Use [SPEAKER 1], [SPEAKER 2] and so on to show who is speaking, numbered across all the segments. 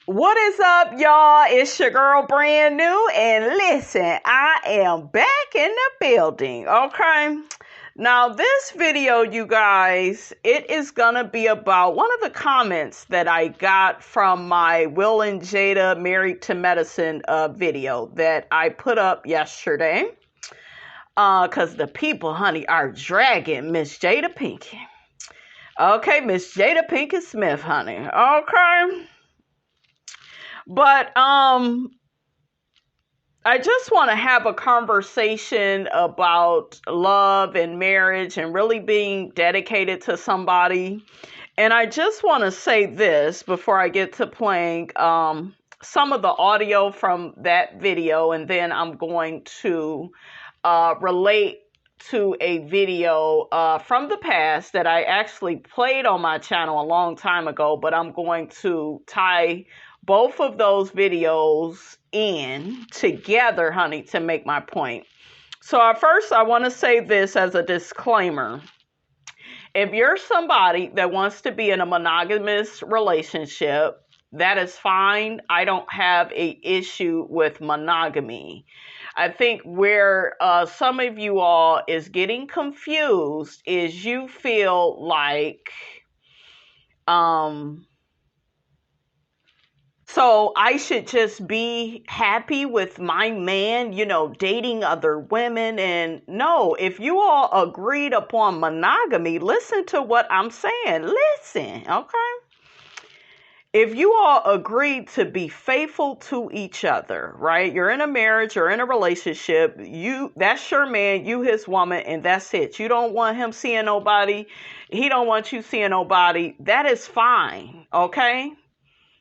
[SPEAKER 1] What is up, y'all? It's your girl, Brand New, and listen, I am back in the building, okay? Now, this video, you guys, it is gonna be about one of the comments that I got from my Will and Jada Married to Medicine video that I put up yesterday. Because the people, honey, are dragging Miss Jada Pinkett. Okay, Miss Jada Pinkett Smith, honey, okay? But I just want to have a conversation about love and marriage and really being dedicated to somebody. And I just want to say this before I get to playing some of the audio from that video, and then I'm going to relate to a video from the past that I actually played on my channel a long time ago, but I'm going to tie both of those videos in together, honey, to make my point. So at first, I want to say this as a disclaimer. If you're somebody that wants to be in a monogamous relationship, that is fine. I don't have an issue with monogamy. I think where some of you all is getting confused is you feel like so I should just be happy with my man, dating other women. And no, if you all agreed upon monogamy, listen to what I'm saying. Listen, okay? If you all agreed to be faithful to each other, right? You're in a marriage, you're in a relationship, that's your man, you his woman, and that's it. You don't want him seeing nobody. He don't want you seeing nobody. That is fine, okay?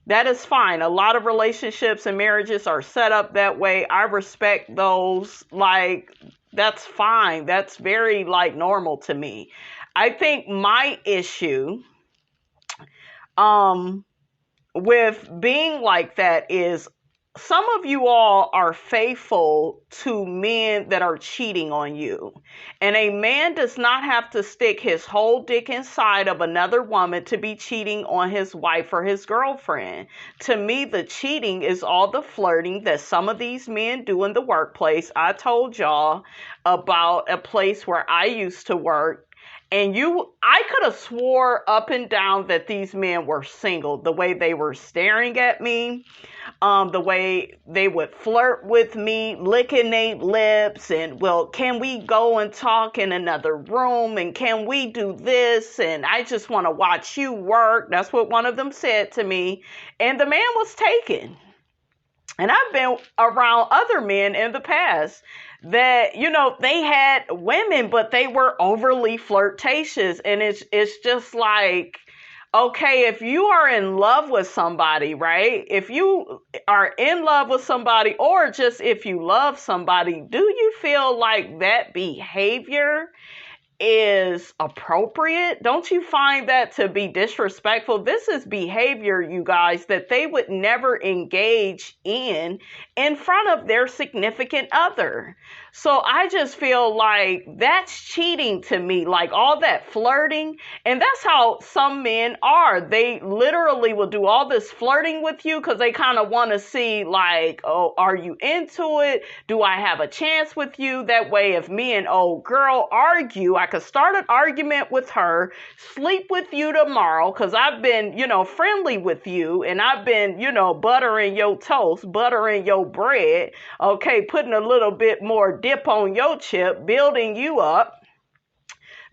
[SPEAKER 1] That is fine. A lot of relationships and marriages are set up that way. I respect those. That's fine. That's very, normal to me. I think my issue with being like that is some of you all are faithful to men that are cheating on you. And a man does not have to stick his whole dick inside of another woman to be cheating on his wife or his girlfriend. To me, the cheating is all the flirting that some of these men do in the workplace. I told y'all about a place where I used to work. And I could have swore up and down that these men were single, the way they were staring at me, the way they would flirt with me, licking their lips, and, well, can we go and talk in another room, and can we do this, and I just want to watch you work. That's what one of them said to me, and the man was taken. And I've been around other men in the past that, they had women, but they were overly flirtatious. And it's just like, okay, if you are in love with somebody, right? If you are in love with somebody, or just if you love somebody, do you feel like that behavior is appropriate? Don't you find that to be disrespectful? This is behavior, you guys, that they would never engage in front of their significant other. So I just feel like that's cheating to me, like all that flirting. And that's how some men are. They literally will do all this flirting with you because they kind of want to see, like, oh, are you into it? Do I have a chance with you? That way, if me and old girl argue, I could start an argument with her, sleep with you tomorrow because I've been, friendly with you, and I've been, buttering your toast, buttering your bread, okay, putting a little bit more dip on your chip, building you up.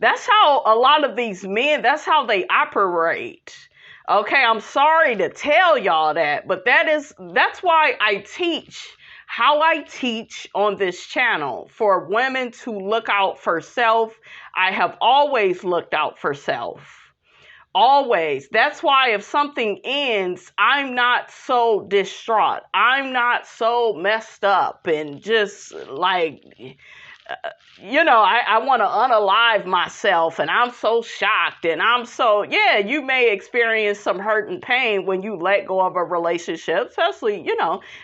[SPEAKER 1] That's how a lot of these men, that's how they operate. Okay, I'm sorry to tell y'all that, but that's why I teach how I teach on this channel for women to look out for self. I have always looked out for self. Always. That's why if something ends, I'm not so distraught. I'm not so messed up and just like, I want to unalive myself, and I'm so shocked, and you may experience some hurt and pain when you let go of a relationship, especially,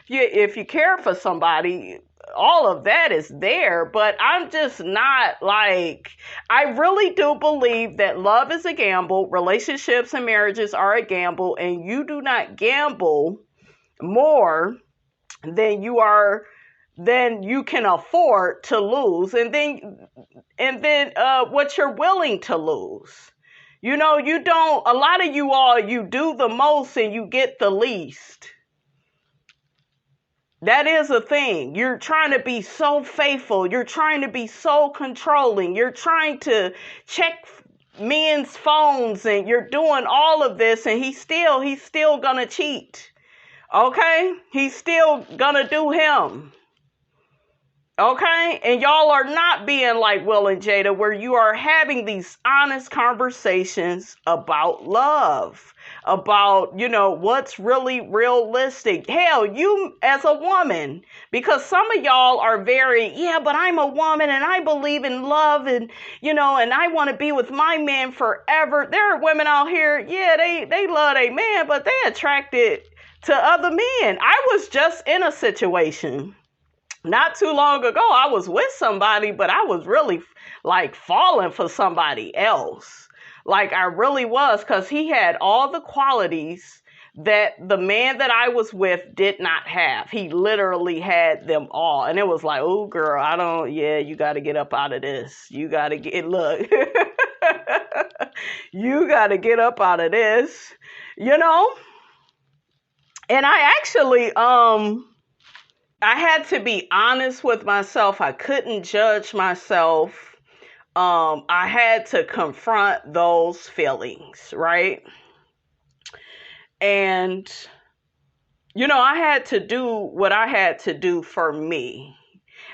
[SPEAKER 1] if you care for somebody. All of that is there, but I'm just not I really do believe that love is a gamble. Relationships and marriages are a gamble, and you do not gamble more than you can afford to lose, and then what you're willing to lose. You know, a lot of you all, you do the most and you get the least. That is a thing. You're trying to be so faithful. You're trying to be so controlling. You're trying to check men's phones, and you're doing all of this, and he's still gonna cheat. Okay? He's still gonna do him. Okay? And y'all are not being like Will and Jada, where you are having these honest conversations about love, about, what's really realistic. Hell, you as a woman, because some of y'all are very, yeah, but I'm a woman and I believe in love, and, and I want to be with my man forever. There are women out here, yeah, they love their man, but they attracted to other men. I was just in a situation not too long ago. I was with somebody, but I was really like falling for somebody else. Like I really was, because he had all the qualities that the man that I was with did not have. He literally had them all. And it was like, oh girl, you got to get up out of this. You got to look, you got to get up out of this, And I actually, I had to be honest with myself. I couldn't judge myself. I had to confront those feelings, right? And, I had to do what I had to do for me.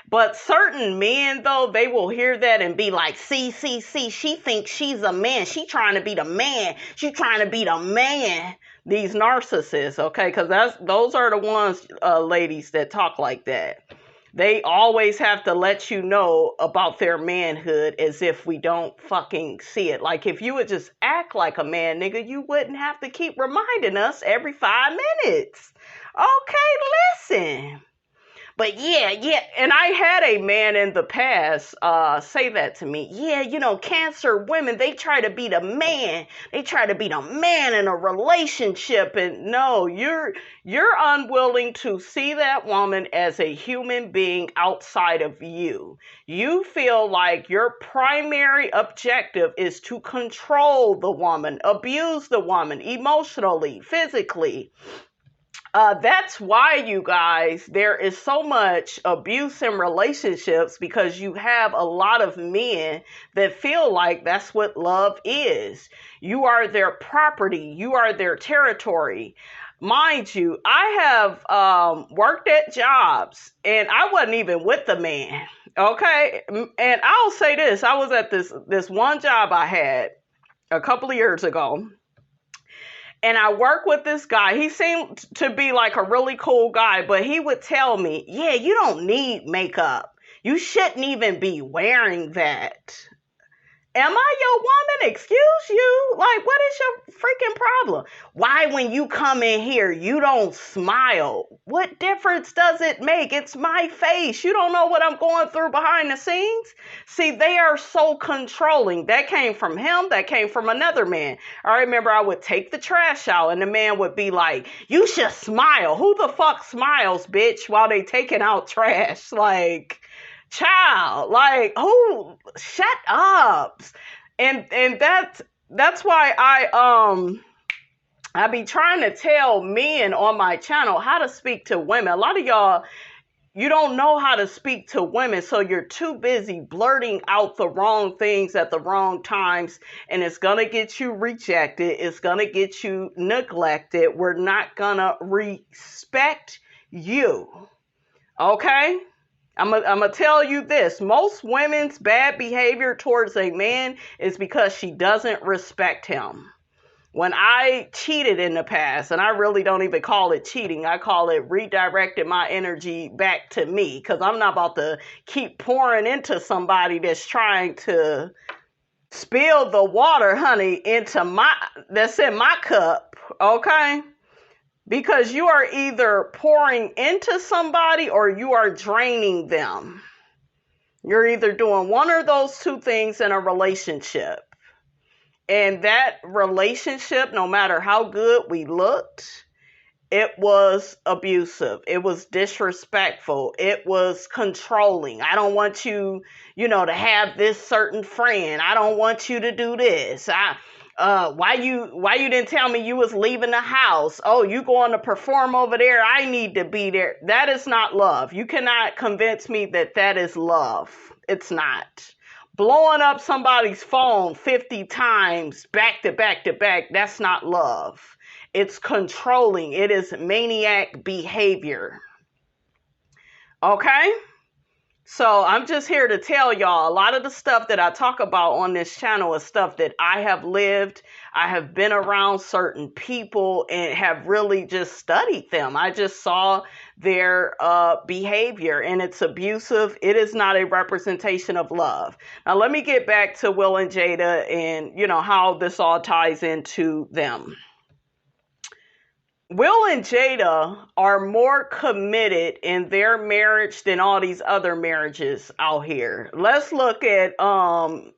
[SPEAKER 1] But certain men, though, they will hear that and be like, see, she thinks she's a man. She trying to be the man. She trying to be the man. These narcissists, okay? Because those are the ones, ladies, that talk like that. They always have to let you know about their manhood as if we don't fucking see it. Like, if you would just act like a man, nigga, you wouldn't have to keep reminding us every 5 minutes. Okay, listen. But yeah. And I had a man in the past say that to me. Yeah, Cancer women, they try to be the man. They try to be the man in a relationship. And no, you're unwilling to see that woman as a human being outside of you. You feel like your primary objective is to control the woman, abuse the woman emotionally, physically. That's why, you guys, there is so much abuse in relationships, because you have a lot of men that feel like that's what love is. You are their property. You are their territory. Mind you, I have worked at jobs, and I wasn't even with the man. Okay? And I'll say this. I was at this one job I had a couple of years ago. And I work with this guy. He seemed to be like a really cool guy, but he would tell me, yeah, you don't need makeup. You shouldn't even be wearing that. Am I your woman? Excuse you? Like, what is your freaking problem? Why, when you come in here, you don't smile? What difference does it make? It's my face. You don't know what I'm going through behind the scenes? See, they are so controlling. That came from him. That came from another man. I remember I would take the trash out, and the man would be like, you should smile. Who the fuck smiles, bitch, while they taking out trash? Like, child, like, who? Shut up. And that's why I be trying to tell men on my channel how to speak to women. A lot of y'all, you don't know how to speak to women, so you're too busy blurting out the wrong things at the wrong times, and it's gonna get you rejected. It's gonna get you neglected. We're not gonna respect you. Okay? I'm gonna tell you this. Most women's bad behavior towards a man is because she doesn't respect him. When I cheated in the past, and I really don't even call it cheating, I call it redirecting my energy back to me, because I'm not about to keep pouring into somebody that's trying to spill the water, honey, that's in my cup, okay? Because you are either pouring into somebody or you are draining them. You're either doing one or those two things in a relationship. And that relationship, no matter how good we looked, It was abusive. It was disrespectful. It was controlling. I don't want you, to have this certain friend. I don't want you to do this. Why you didn't tell me you was leaving the house? Oh, you going to perform over there? I need to be there. That is not love. You cannot convince me that that is love. It's not. Blowing up somebody's phone 50 times back to back to back, that's not love. It's controlling. It is maniac behavior. Okay? So I'm just here to tell y'all, a lot of the stuff that I talk about on this channel is stuff that I have lived. I have been around certain people and have really just studied them. I just saw their behavior, and it's abusive. It is not a representation of love. Now let me get back to Will and Jada and how this all ties into them. Will and Jada are more committed in their marriage than all these other marriages out here. Let's look at who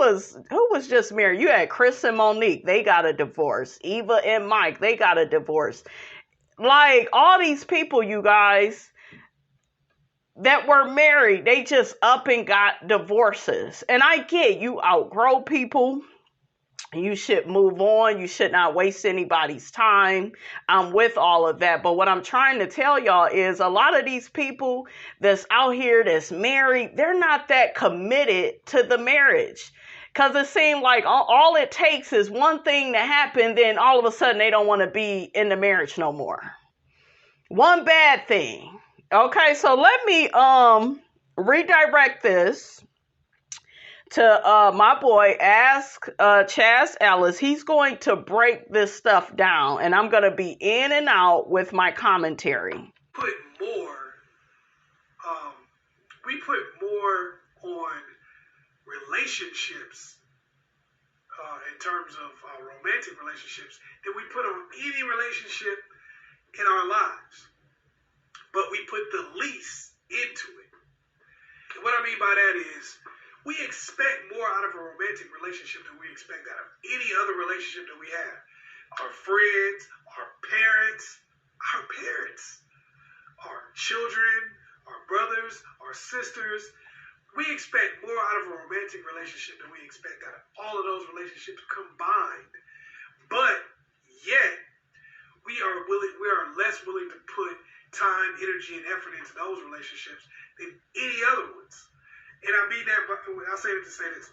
[SPEAKER 1] was just married. You had Chris and Monique, they got a divorce. Eva and Mike, they got a divorce. Like all these people, you guys, that were married, they just up and got divorces. And I get you outgrow people. You should move on. You should not waste anybody's time. I'm with all of that. But what I'm trying to tell y'all is a lot of these people that's out here that's married, they're not that committed to the marriage. Because it seemed like all it takes is one thing to happen, then all of a sudden they don't want to be in the marriage no more. One bad thing. Okay, so let me redirect this to my boy, Ask Chaz Ellis. He's going to break this stuff down, and I'm going to be in and out with my commentary.
[SPEAKER 2] We put more on relationships in terms of romantic relationships than we put on any relationship in our lives. But we put the least into it. And what I mean by that is, we expect more out of a romantic relationship than we expect out of any other relationship that we have. Our friends, our parents, our children, our brothers, our sisters. We expect more out of a romantic relationship than we expect out of all of those relationships combined. But yet, we are less willing to put time, energy, and effort into those relationships than any other ones. And I mean that, but I say it to say this.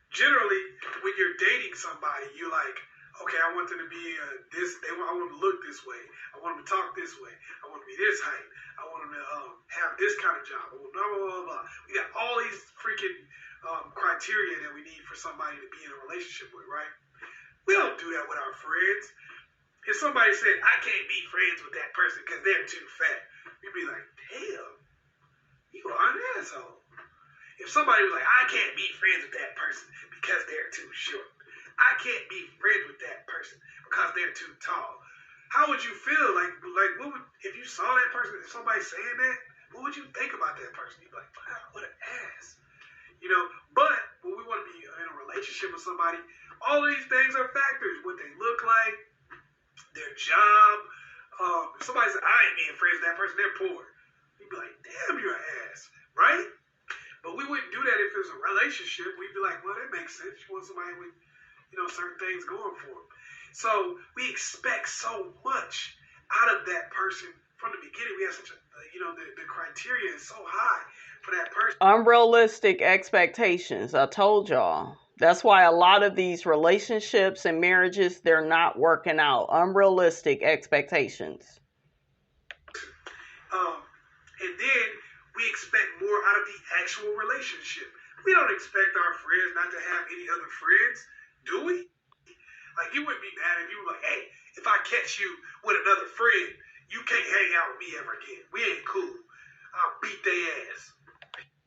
[SPEAKER 2] Generally, when you're dating somebody, you're like, okay, I want them to be this. I want them to look this way. I want them to talk this way. I want them to be this height. I want them to have this kind of job. Blah, blah, blah, blah. We got all these freaking criteria that we need for somebody to be in a relationship with, right? We don't do that with our friends. If somebody said, I can't be friends with that person because they're too fat, we'd be like, damn. You are an asshole. If somebody was like, I can't be friends with that person because they're too short. I can't be friends with that person because they're too tall. How would you feel? Like what would, if you saw that person, if somebody saying that, what would you think about that person? You'd be like, wow, what an ass. But when we want to be in a relationship with somebody, all of these things are factors. What they look like, their job. If somebody said, I ain't being friends with that person, they're poor. You'd be like, damn, you're an ass, right? But we wouldn't do that if it was a relationship. We'd be like, well, that makes sense. You want somebody with, certain things going for them. So we expect so much out of that person from the beginning. We have such a, the criteria is so high for that person.
[SPEAKER 1] Unrealistic expectations. I told y'all. That's why a lot of these relationships and marriages, they're not working out. Unrealistic expectations.
[SPEAKER 2] And then we expect more out of the actual relationship. We don't expect our friends not to have any other friends, do we? Like, you wouldn't be mad if you were like, hey, if I catch you with another friend, you can't hang out with me ever again. We ain't cool. I'll beat their ass.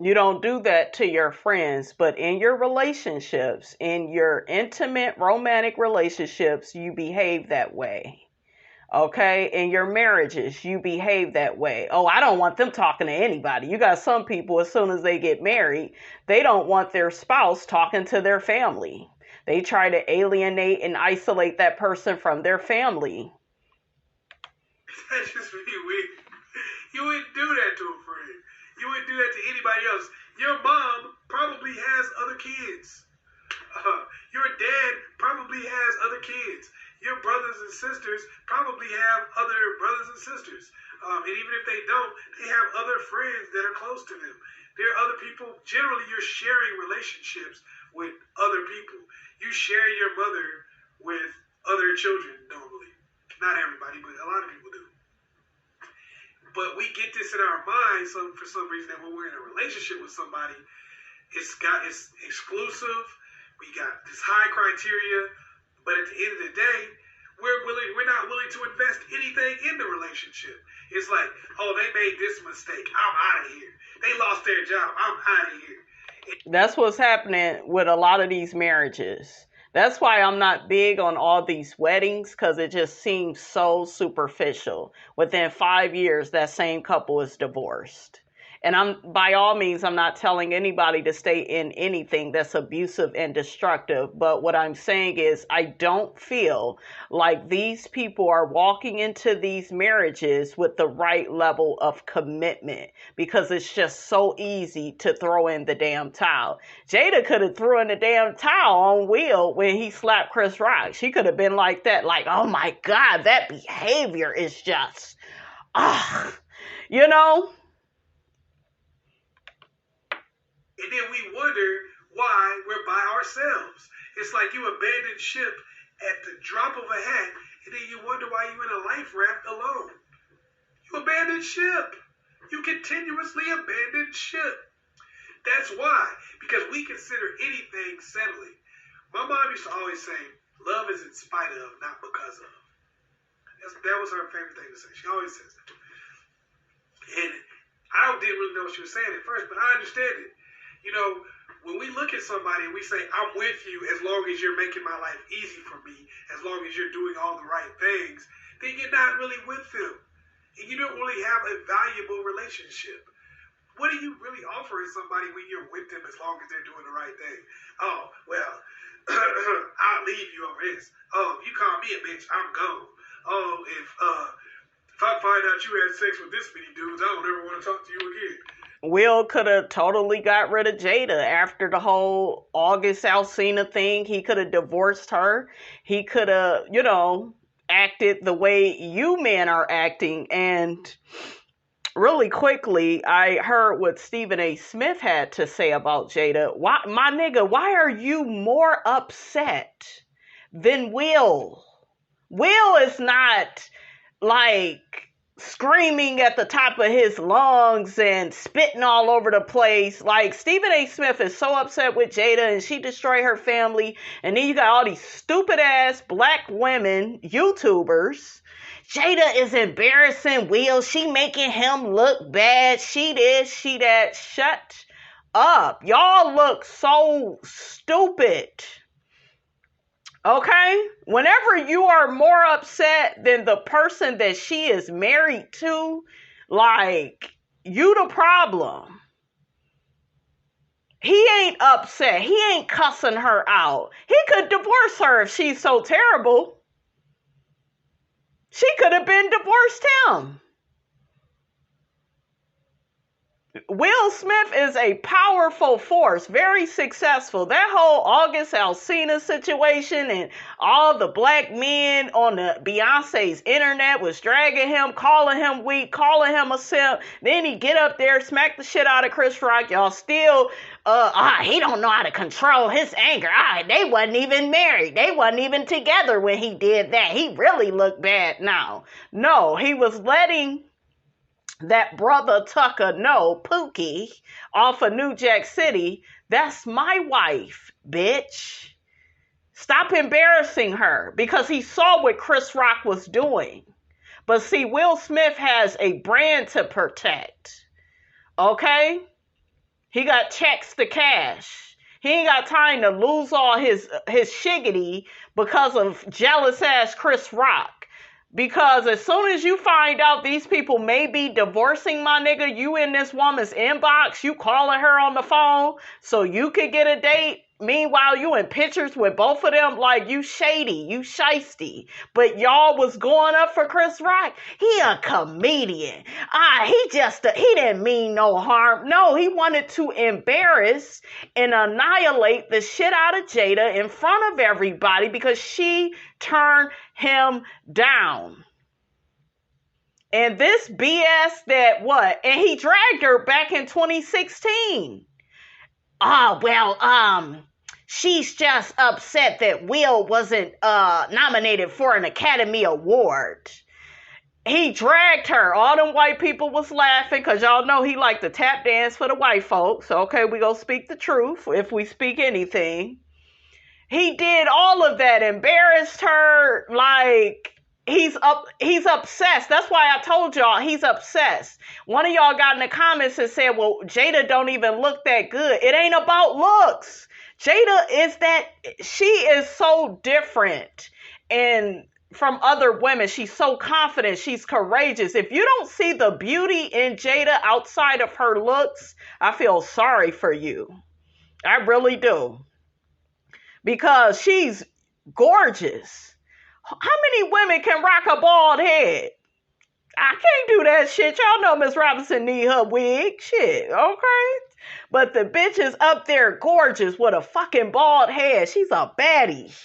[SPEAKER 1] You don't do that to your friends, but in your relationships, in your intimate romantic relationships, you behave that way. Okay, in your marriages, you behave that way. Oh, I don't want them talking to anybody. You got some people, as soon as they get married, they don't want their spouse talking to their family. They try to alienate and isolate that person from their family.
[SPEAKER 2] That's just really weird. You wouldn't do that to a friend. You wouldn't do that to anybody else. Your mom probably has other kids. Your dad probably has other kids. Your brothers and sisters probably have other brothers and sisters. And even if they don't, they have other friends that are close to them. There are other people. Generally, you're sharing relationships with other people. You share your mother with other children normally. Not everybody, but a lot of people do. But we get this in our minds for some reason that when we're in a relationship with somebody, it's exclusive. We got this high criteria, but at the end of the day, we're not willing to invest anything in the relationship. It's like, oh, they made this mistake, I'm out of here. They lost their job, I'm out of here.
[SPEAKER 1] That's what's happening with a lot of these marriages. That's why I'm not big on all these weddings, because it just seems so superficial. Within 5 years, that same couple is divorced. And by all means, I'm not telling anybody to stay in anything that's abusive and destructive. But what I'm saying is I don't feel like these people are walking into these marriages with the right level of commitment, because it's just so easy to throw in the damn towel. Jada could have threw in the damn towel on Will when he slapped Chris Rock. She could have been like that, like, oh my God, that behavior is just, you know?
[SPEAKER 2] And then we wonder why we're by ourselves. It's like you abandoned ship at the drop of a hat, and then you wonder why you're in a life raft alone. You abandoned ship. You continuously abandoned ship. That's why. Because we consider anything settling. My mom used to always say, love is in spite of, not because of. That was her favorite thing to say. She always says that. And I didn't really know what she was saying at first, but I understand it. You know, when we look at somebody and we say, I'm with you as long as you're making my life easy for me, as long as you're doing all the right things, then you're not really with them. And you don't really have a valuable relationship. What are you really offering somebody when you're with them as long as they're doing the right thing? Oh, well, I'll leave you over this. Oh, if you call me a bitch, I'm gone. Oh, if I find out you had sex with this many dudes, I don't ever want to talk to you again.
[SPEAKER 1] Will could have totally got rid of Jada after the whole August Alsina thing. He could have divorced her. He could have, acted the way you men are acting. And really quickly, I heard what Stephen A. Smith had to say about Jada. Why, my nigga, why are you more upset than Will? Will is not like screaming at the top of his lungs and spitting all over the place. Like, Stephen A. Smith is so upset with Jada and she destroyed her family. And then you got all these stupid ass black women, YouTubers. Jada is embarrassing Will. She making him look bad. She this, she that. Shut up. Y'all look so stupid. Okay? Whenever you are more upset than the person that she is married to, like, you the problem. He ain't upset. He ain't cussing her out. He could divorce her if she's so terrible. She could have been divorced him. Will Smith is a powerful force, very successful. That whole August Alsina situation and all the black men on the Beyonce's internet was dragging him, calling him weak, calling him a simp. Then he get up there, smack the shit out of Chris Rock. Y'all still, he don't know how to control his anger. They wasn't even married. They wasn't even together when he did that. He really looked bad now. No, he was letting that brother Tucker know, Pookie, off of New Jack City, that's my wife, bitch. Stop embarrassing her, because he saw what Chris Rock was doing. But see, Will Smith has a brand to protect. Okay? He got checks to cash. He ain't got time to lose all his shiggity because of jealous ass Chris Rock. Because as soon as you find out these people may be divorcing, my nigga, you in this woman's inbox, you calling her on the phone so you could get a date, Meanwhile, you in pictures with both of them, like you shady, you shisty. But y'all was going up for Chris Rock. He a comedian. He didn't mean no harm. No, he wanted to embarrass and annihilate the shit out of Jada in front of everybody because she turned him down. And this BS that what? And he dragged her back in 2016. Oh, well, she's just upset that Will wasn't nominated for an Academy Award. He dragged her. All them white people was laughing because y'all know he liked to tap dance for the white folks. Okay, we gonna speak the truth if we speak anything. He did all of that, embarrassed her, like... He's obsessed. That's why I told y'all he's obsessed. One of y'all got in the comments and said, well, Jada don't even look that good. It ain't about looks. She is so different and from other women. She's so confident. She's courageous. If you don't see the beauty in Jada outside of her looks, I feel sorry for you. I really do. Because she's gorgeous. How many women can rock a bald head? I can't do that shit. Y'all know Miss Robinson need her wig. Shit, okay? But the bitch is up there gorgeous with a fucking bald head. She's a baddie.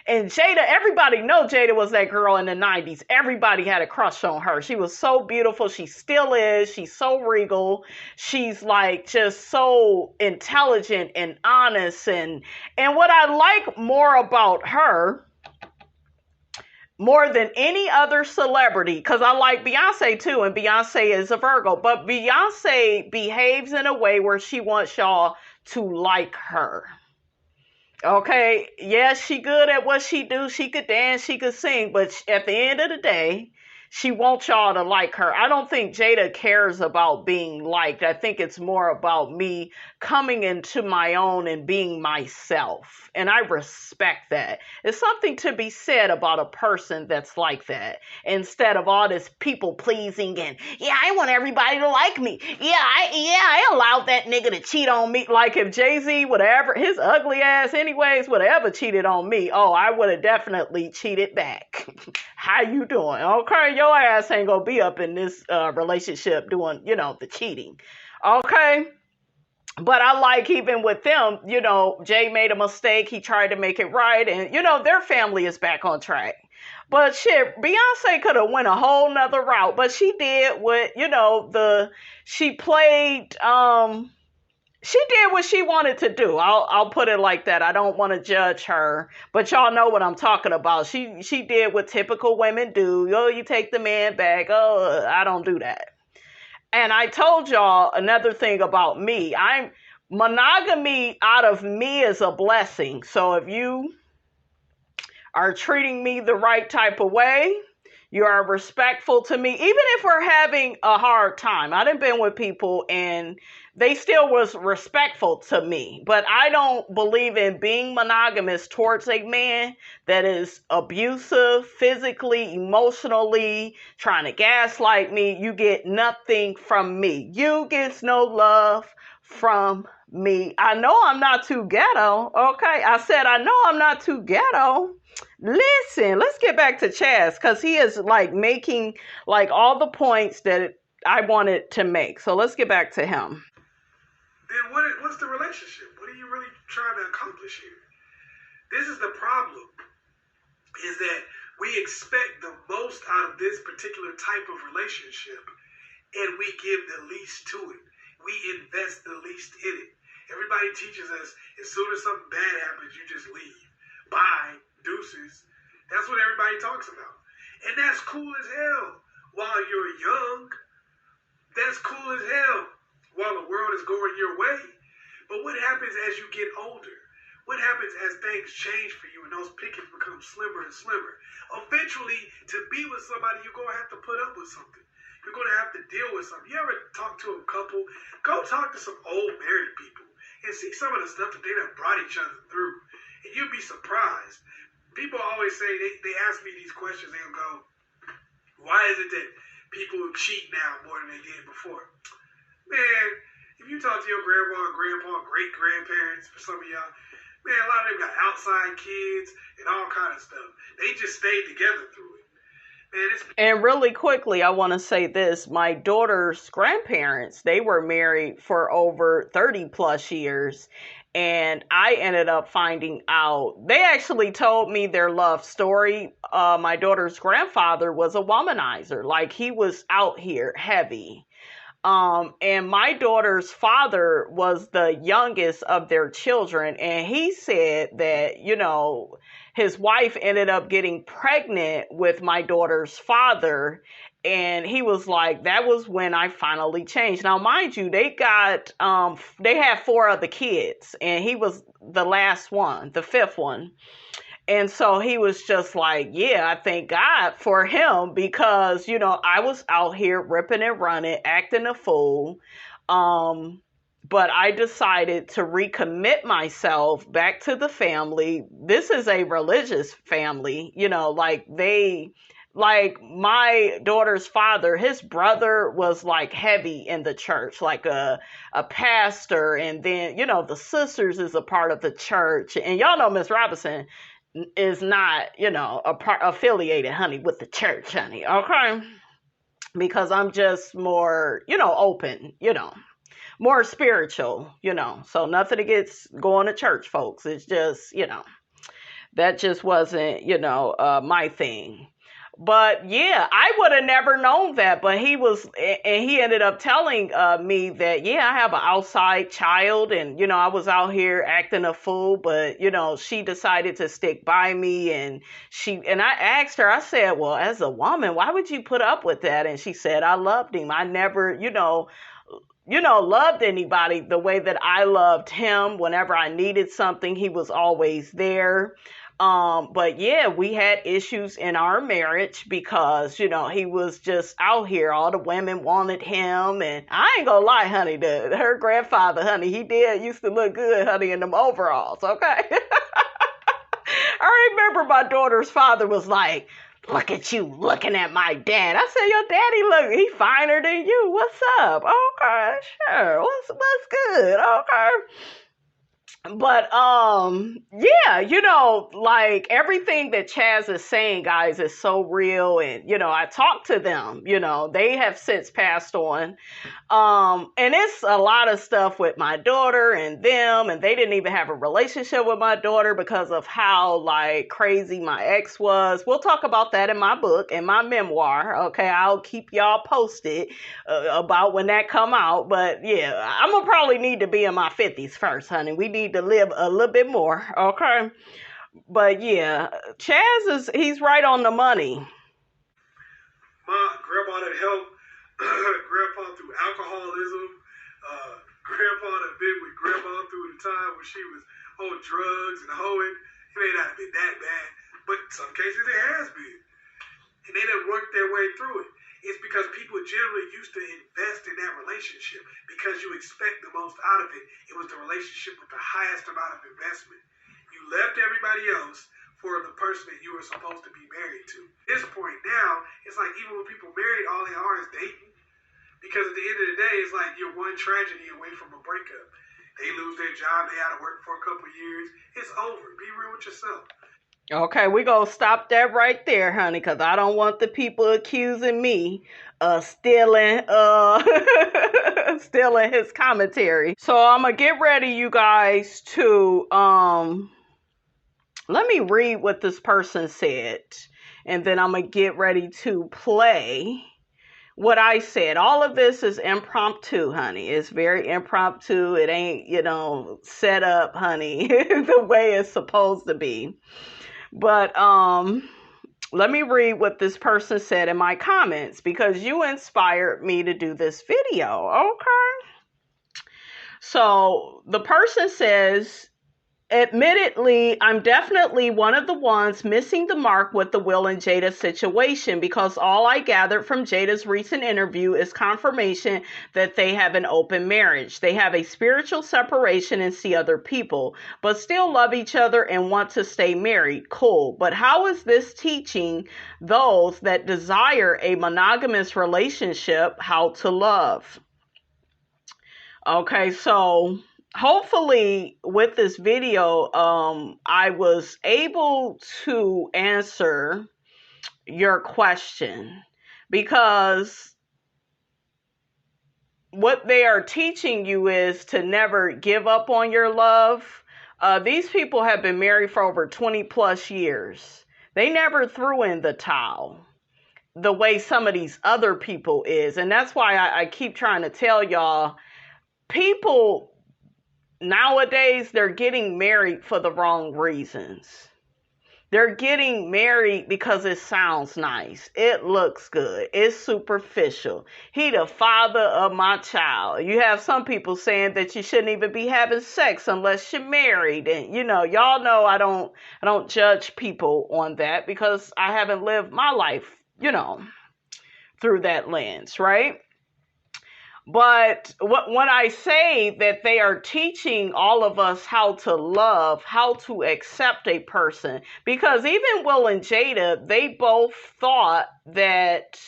[SPEAKER 1] And Jada, everybody know Jada was that girl in the 90s. Everybody had a crush on her. She was so beautiful. She still is. She's so regal. She's like just so intelligent and honest. And what I like more about her, more than any other celebrity, because I like Beyonce too, and Beyonce is a Virgo, but Beyonce behaves in a way where she wants y'all to like her. Okay, yes, she good at what she do. She could dance, she could sing, but at the end of the day, she wants y'all to like her. I don't think Jada cares about being liked. I think it's more about me coming into my own and being myself. And I respect that. There's something to be said about a person that's like that. Instead of all this people pleasing and, yeah, I want everybody to like me. I allowed that nigga to cheat on me. Like if Jay-Z, whatever, his ugly ass anyways, would have ever cheated on me, oh, I would have definitely cheated back. How you doing? Okay, your ass ain't gonna be up in this relationship doing, the cheating. Okay? But I like even with them, Jay made a mistake. He tried to make it right. And, their family is back on track. But shit, Beyonce could have went a whole nother route. But she did what, she played, she did what she wanted to do. I'll put it like that. I don't want to judge her, but y'all know what I'm talking about. She did what typical women do. Oh, you take the man back. Oh, I don't do that. And I told y'all another thing about me. Monogamy out of me is a blessing. So if you are treating me the right type of way, you are respectful to me, even if we're having a hard time. I done been with people and they still was respectful to me, but I don't believe in being monogamous towards a man that is abusive, physically, emotionally, trying to gaslight me. You get nothing from me. You get no love from me. I know I'm not too ghetto. Okay. I said, I know I'm not too ghetto. Listen, let's get back to Chaz because he is like making like all the points that I wanted to make. So let's get back to him.
[SPEAKER 2] Then what's the relationship? What are you really trying to accomplish here? This is the problem, is that we expect the most out of this particular type of relationship, and we give the least to it. We invest the least in it. Everybody teaches us as soon as something bad happens, you just leave. Bye, deuces. That's what everybody talks about. And that's cool as hell while you're young. That's cool as hell while the world is going your way. But what happens as you get older? What happens as things change for you and those pickings become slimmer and slimmer? Eventually, to be with somebody, you're going to have to put up with something. You're going to have to deal with something. You ever talk to a couple? Go talk to some old married people and see some of the stuff that they done brought each other through. And you'll be surprised. People always say, they ask me these questions, they'll go, why is it that people cheat now more than they did before? Man, if you talk to your grandma and grandpa, great-grandparents, for some of y'all, Man, a lot of them got outside kids and all kind of stuff. They just stayed together through it. Man,
[SPEAKER 1] and really quickly, I want to say this. My daughter's grandparents, they were married for over 30 plus years. And I ended up finding out, they actually told me their love story. My daughter's grandfather was a womanizer. Like, he was out here heavy. And my daughter's father was the youngest of their children. And he said that, his wife ended up getting pregnant with my daughter's father. And he was like, that was when I finally changed. Now, mind you, they had 4 other kids, and he was the last one, the 5th one. And so he was just like, yeah, I thank God for him because, I was out here ripping and running, acting a fool. But I decided to recommit myself back to the family. This is a religious family, like my daughter's father, his brother was like heavy in the church, like a pastor. And then, the sisters is a part of the church. And y'all know Miss Robinson is not, affiliated, honey, with the church, honey. Okay. Because I'm just more, open, more spiritual, so nothing against going to church, folks. It's just, that just wasn't, my thing. But yeah, I would have never known that. But he ended up telling me that, yeah, I have an outside child and, I was out here acting a fool, but, she decided to stick by me. And I asked her, I said, well, as a woman, why would you put up with that? And she said, I loved him. I never, loved anybody the way that I loved him. Whenever I needed something, he was always there. But yeah, we had issues in our marriage because, he was just out here. All the women wanted him. And I ain't gonna lie, honey, her grandfather, honey, he used to look good, honey, in them overalls. Okay. I remember my daughter's father was like, look at you looking at my dad. I said, your daddy he finer than you. What's up? Okay, sure. What's good? Okay. But, yeah, like everything that Chaz is saying, guys, is so real. And, I talked to them, they have since passed on. And it's a lot of stuff with my daughter and them, and they didn't even have a relationship with my daughter because of how like crazy my ex was. We'll talk about that in my book, in my memoir. Okay. I'll keep y'all posted about when that come out. But yeah, I'm gonna probably need to be in my 50s first, honey. We need to live a little bit more. Okay. But yeah, Chaz he's right on the money.
[SPEAKER 2] My grandma that helped grandpa through alcoholism. Grandpa that been with grandma through the time when she was on drugs and hoeing. It may not have been that bad, but in some cases it has been. And they done worked their way through it. It's because people generally used to invest in that relationship because you expect the most out of it. It was the relationship with the highest amount of investment. You left everybody else for the person that you were supposed to be married to. At this point now, it's like even when people married, all they are is dating. Because at the end of the day, it's like you're one tragedy away from a breakup. They lose their job, they out of work for a couple of years. It's over. Be real with yourself.
[SPEAKER 1] Okay, we're going to stop that right there, honey, because I don't want the people accusing me of stealing stealing his commentary. So I'm going to get ready, you guys, to let me read what this person said, and then I'm going to get ready to play what I said. All of this is impromptu, honey. It's very impromptu. It ain't, set up, honey, the way it's supposed to be. But let me read what this person said in my comments because you inspired me to do this video. Okay. So the person says, admittedly, I'm definitely one of the ones missing the mark with the Will and Jada situation because all I gathered from Jada's recent interview is confirmation that they have an open marriage. They have a spiritual separation and see other people, but still love each other and want to stay married. Cool. But how is this teaching those that desire a monogamous relationship how to love? Okay, so hopefully with this video, I was able to answer your question, because what they are teaching you is to never give up on your love. These people have been married for over 20 plus years. They never threw in the towel the way some of these other people is. And that's why I keep trying to tell y'all, people nowadays, they're getting married for the wrong reasons. They're getting married because it sounds nice. It looks good. It's superficial. He the father of my child. You have some people saying that you shouldn't even be having sex unless you're married. And y'all know I don't judge people on that, because I haven't lived my life, through that lens, right? But when I say that they are teaching all of us how to love, how to accept a person, because even Will and Jada, they both thought that,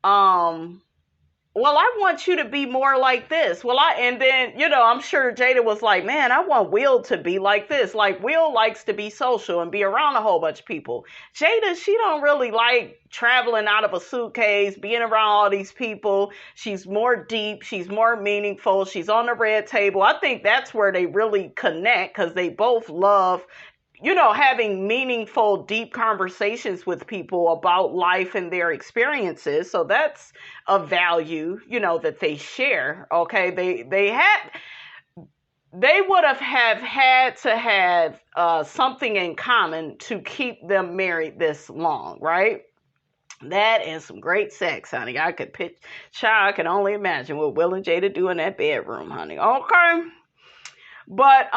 [SPEAKER 1] well, I want you to be more like this. And then, I'm sure Jada was like, man, I want Will to be like this. Like, Will likes to be social and be around a whole bunch of people. Jada, she don't really like traveling out of a suitcase, being around all these people. She's more deep. She's more meaningful. She's on the red table. I think that's where they really connect, because they both love having meaningful, deep conversations with people about life and their experiences. So that's a value, that they share. Okay. They would have had to have something in common to keep them married this long, right? That and some great sex, honey. I can only imagine what Will and Jada do in that bedroom, honey. Okay. But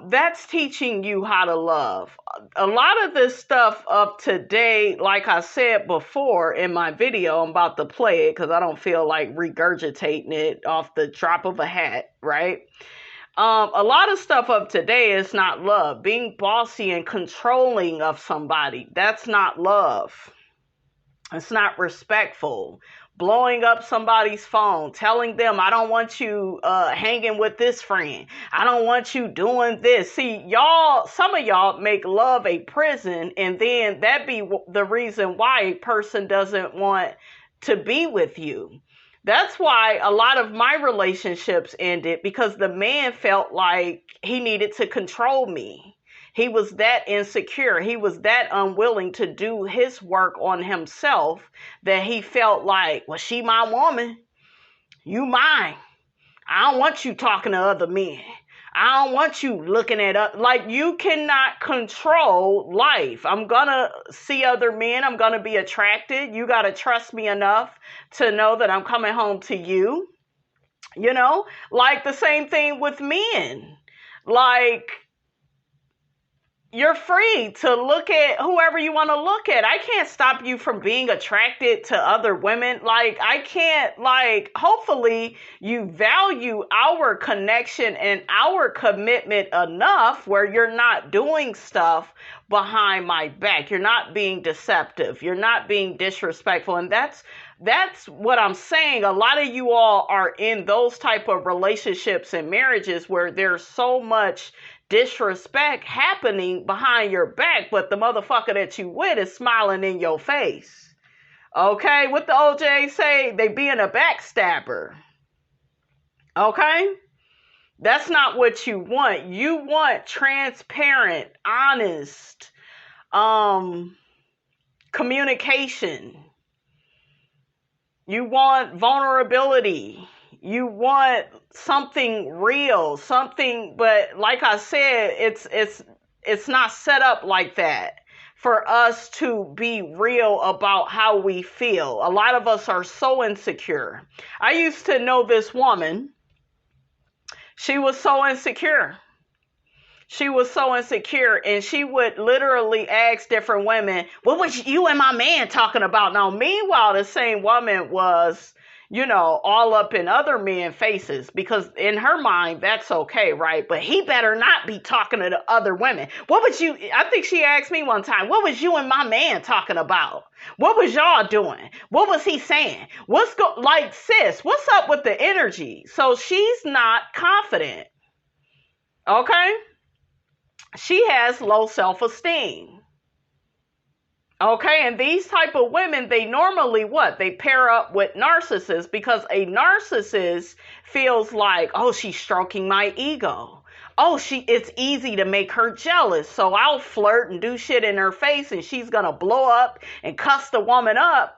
[SPEAKER 1] that's teaching you how to love. A lot of this stuff of today, like I said before in my video, I'm about to play it because I don't feel like regurgitating it off the drop of a hat, right? A lot of stuff of today is not love. Being bossy and controlling of somebody, that's not love. It's not respectful. Blowing up somebody's phone, telling them, I don't want you hanging with this friend. I don't want you doing this. See, some of y'all make love a prison, and then that be the reason why a person doesn't want to be with you. That's why a lot of my relationships ended, because the man felt like he needed to control me. He was that insecure. He was that unwilling to do his work on himself that he felt like, well, she my woman. You mine. I don't want you talking to other men. I don't want you looking at like, you cannot control life. I'm going to see other men. I'm going to be attracted. You got to trust me enough to know that I'm coming home to you. Like the same thing with men. Like, you're free to look at whoever you want to look at. I can't stop you from being attracted to other women. Like, I can't, hopefully you value our connection and our commitment enough where you're not doing stuff behind my back. You're not being deceptive. You're not being disrespectful. And that's what I'm saying. A lot of you all are in those type of relationships and marriages where there's so much disrespect happening behind your back, but the motherfucker that you with is smiling in your face. Okay? What the OJ say? They being a backstabber. Okay? That's not what you want. You want transparent, honest communication. You want vulnerability. You want something real, but like I said, it's not set up like that for us to be real about how we feel. A lot of us are so insecure. I used to know this woman. She was so insecure. And she would literally ask different women, what was you and my man talking about? Now, meanwhile, the same woman was, all up in other men's faces, because in her mind, that's okay, right? But he better not be talking to the other women. I think she asked me one time, what was you and my man talking about? What was y'all doing? What was he saying? Sis, what's up with the energy? So she's not confident. Okay? She has low self-esteem. Okay, and these type of women, they normally what? They pair up with narcissists because a narcissist feels like, oh, she's stroking my ego. Oh, it's easy to make her jealous. So I'll flirt and do shit in her face and she's going to blow up and cuss the woman out,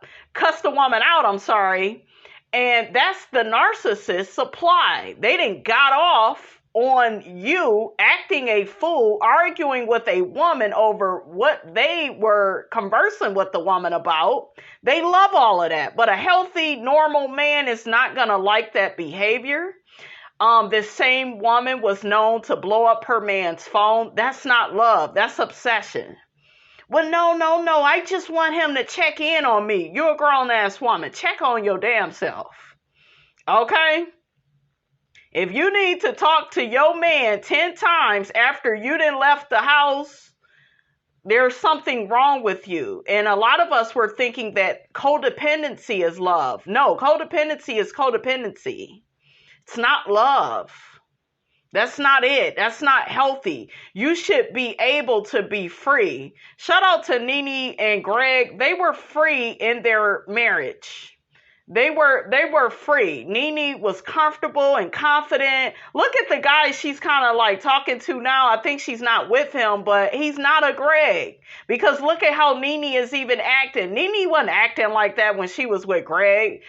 [SPEAKER 1] I'm sorry. And that's the narcissist supply. They didn't got off on you acting a fool, arguing with a woman over what they were conversing with the woman about. They love all of that. But a healthy, normal man is not going to like that behavior. This same woman was known to blow up her man's phone. That's not love. That's obsession. Well, no. I just want him to check in on me. You're a grown-ass woman. Check on your damn self. Okay? If you need to talk to your man 10 times after you done left the house, there's something wrong with you. And a lot of us were thinking that codependency is love. No, codependency is codependency. It's not love. That's not it. That's not healthy. You should be able to be free. Shout out to Nene and Greg. They were free in their marriage. They were free. Nene was comfortable and confident. Look at the guy she's kind of like talking to now. I think she's not with him, but he's not a Greg. Because look at how Nene is even acting. Nene wasn't acting like that when she was with Greg.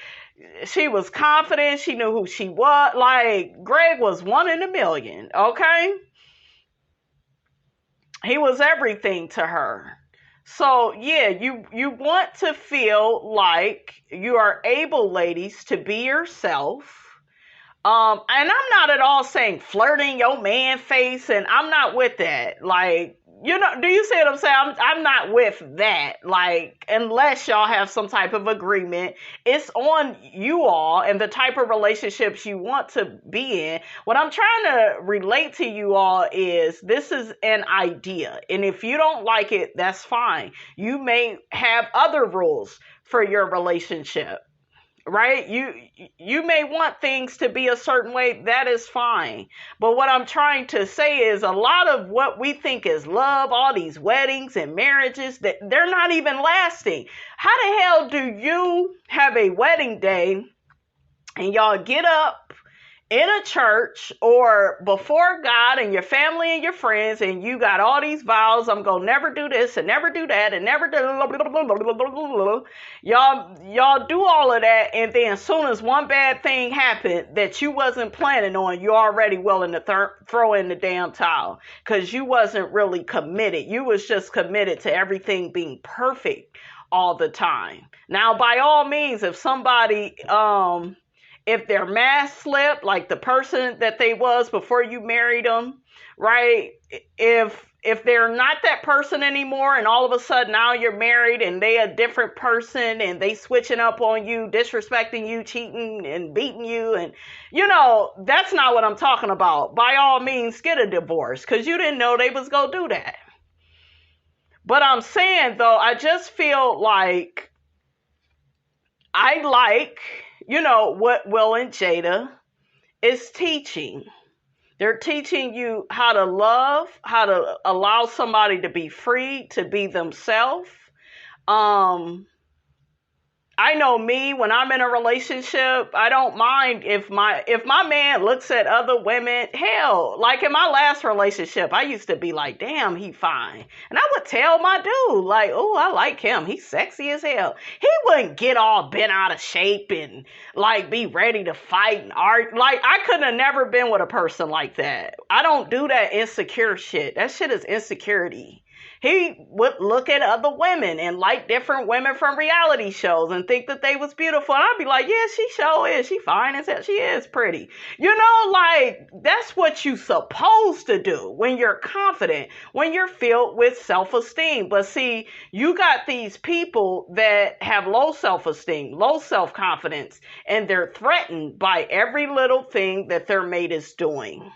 [SPEAKER 1] She was confident. She knew who she was. Like, Greg was 1 in a million, okay? He was everything to her. So, yeah, you want to feel like you are able, ladies, to be yourself. And I'm not at all saying flirting your man face, and I'm not with that. Like, you know, do you see what I'm saying? I'm not with that. Like, unless y'all have some type of agreement, it's on you all and the type of relationships you want to be in. What I'm trying to relate to you all is this is an idea. And if you don't like it, that's fine. You may have other rules for your relationship. Right? You may want things to be a certain way. That is fine. But what I'm trying to say is a lot of what we think is love, all these weddings and marriages, that they're not even lasting. How the hell do you have a wedding day and y'all get up in a church or before God and your family and your friends, and you got all these vows? I'm going to never do this and never do that and never do y'all do all of that, and then as soon as one bad thing happened that you wasn't planning on, you're already willing to throw in the damn towel because you wasn't really committed. You was just committed to everything being perfect all the time. Now, by all means, if somebody if their mask slipped, like the person that they was before you married them, right? If they're not that person anymore and all of a sudden now you're married and they a different person and they switching up on you, disrespecting you, cheating and beating you, and you know, that's not what I'm talking about. By all means, get a divorce because you didn't know they was going to do that. But I'm saying though, I just feel like you know, what Will and Jada is teaching. They're teaching you how to love, how to allow somebody to be free, to be themselves. I know me, when I'm in a relationship, I don't mind if my man looks at other women. Hell, like in my last relationship, I used to be like, damn, he fine. And I would tell my dude, like, oh, I like him. He's sexy as hell. He wouldn't get all bent out of shape and like be ready to fight and argue. Like, I couldn't have never been with a person like that. I don't do that insecure shit. That shit is insecurity. He would look at other women and like different women from reality shows and think that they was beautiful. And I'd be like, yeah, she sure is. She fine as hell. She is pretty. You know, like, that's what you supposed to do when you're confident, when you're filled with self-esteem. But see, you got these people that have low self-esteem, low self-confidence, and they're threatened by every little thing that their mate is doing.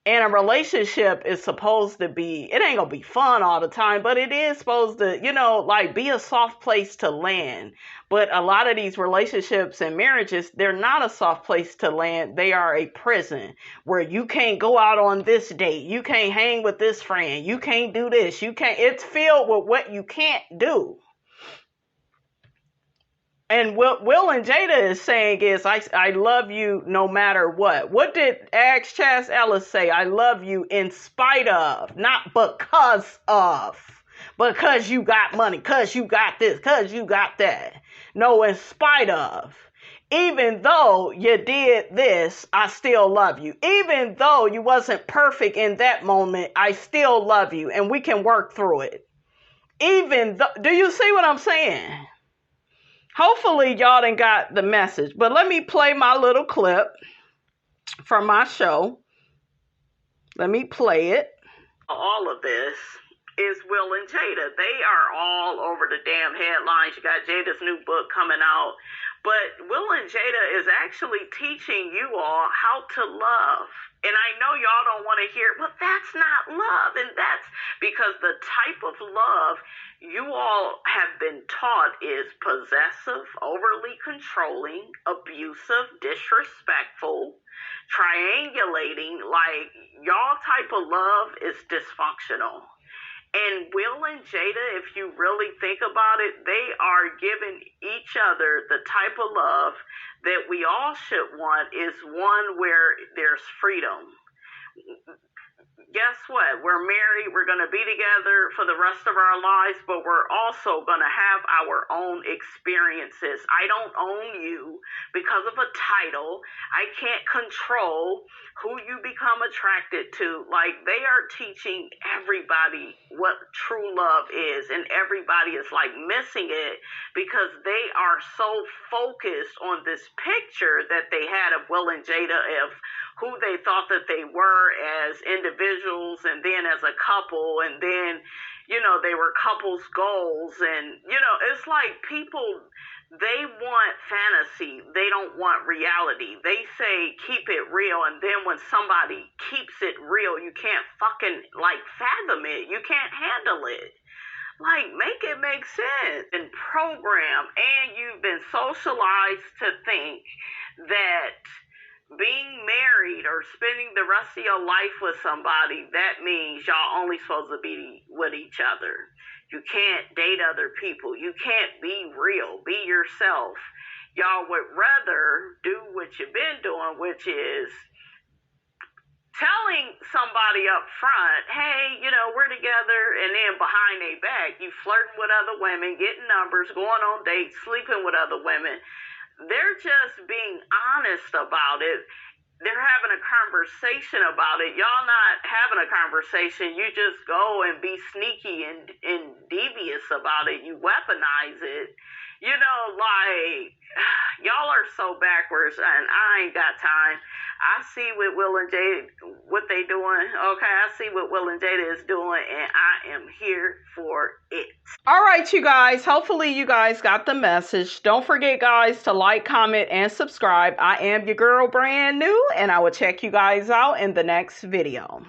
[SPEAKER 1] And a relationship is supposed to be, it ain't gonna be fun all the time, but it is supposed to, like be a soft place to land. But a lot of these relationships and marriages, they're not a soft place to land. They are a prison where you can't go out on this date. You can't hang with this friend. You can't do this. It's filled with what you can't do. And what Will and Jada is saying is, I love you no matter what. What did Ask Chaz Ellis say? I love you in spite of, not because of. Because you got money, because you got this, because you got that. No, in spite of. Even though you did this, I still love you. Even though you wasn't perfect in that moment, I still love you. And we can work through it. Even though, do you see what I'm saying? Hopefully y'all done got the message. But let me play my little clip from my show. Let me play it. All of this is Will and Jada. They are all over the damn headlines. You got Jada's new book coming out. But Will and Jada is actually teaching you all how to love. And I know y'all don't want to hear, well, that's not love. And that's because the type of love you all have been taught is possessive, overly controlling, abusive, disrespectful, triangulating. Like, y'all type of love is dysfunctional. And Will and Jada, if you really think about it, they are giving each other the type of love that we all should want, is one where there's freedom. Guess what? We're married. We're going to be together for the rest of our lives, but we're also going to have our own experiences. I don't own you because of a title. I can't control who you become attracted to. Like, they are teaching everybody what true love is, and everybody is like missing it because they are so focused on this picture that they had of Will and Jada, of who they thought that they were as individuals, and then as a couple, and then, they were couples goals. And, it's like people, they want fantasy. They don't want reality. They say, keep it real. And then when somebody keeps it real, you can't fucking fathom it. You can't handle it. Like, make it make sense and program. And you've been socialized to think that being married or spending the rest of your life with somebody, that means y'all only supposed to be with each other. You can't date other people. You can't be real. Be yourself. Y'all would rather do what you've been doing, which is telling somebody up front, hey, we're together, and then behind their back, you flirting with other women, getting numbers, going on dates, sleeping with other women. They're just being honest about it. They're having a conversation about it. Y'all not having a conversation. You just go and be sneaky and devious about it. You weaponize it. Y'all are so backwards, and I ain't got time. I see what Will and Jada, what they doing. Okay, I see what Will and Jada is doing, and I am here for it. All right, you guys. Hopefully you guys got the message. Don't forget, guys, to like, comment, and subscribe. I am your girl, Brand New, and I will check you guys out in the next video.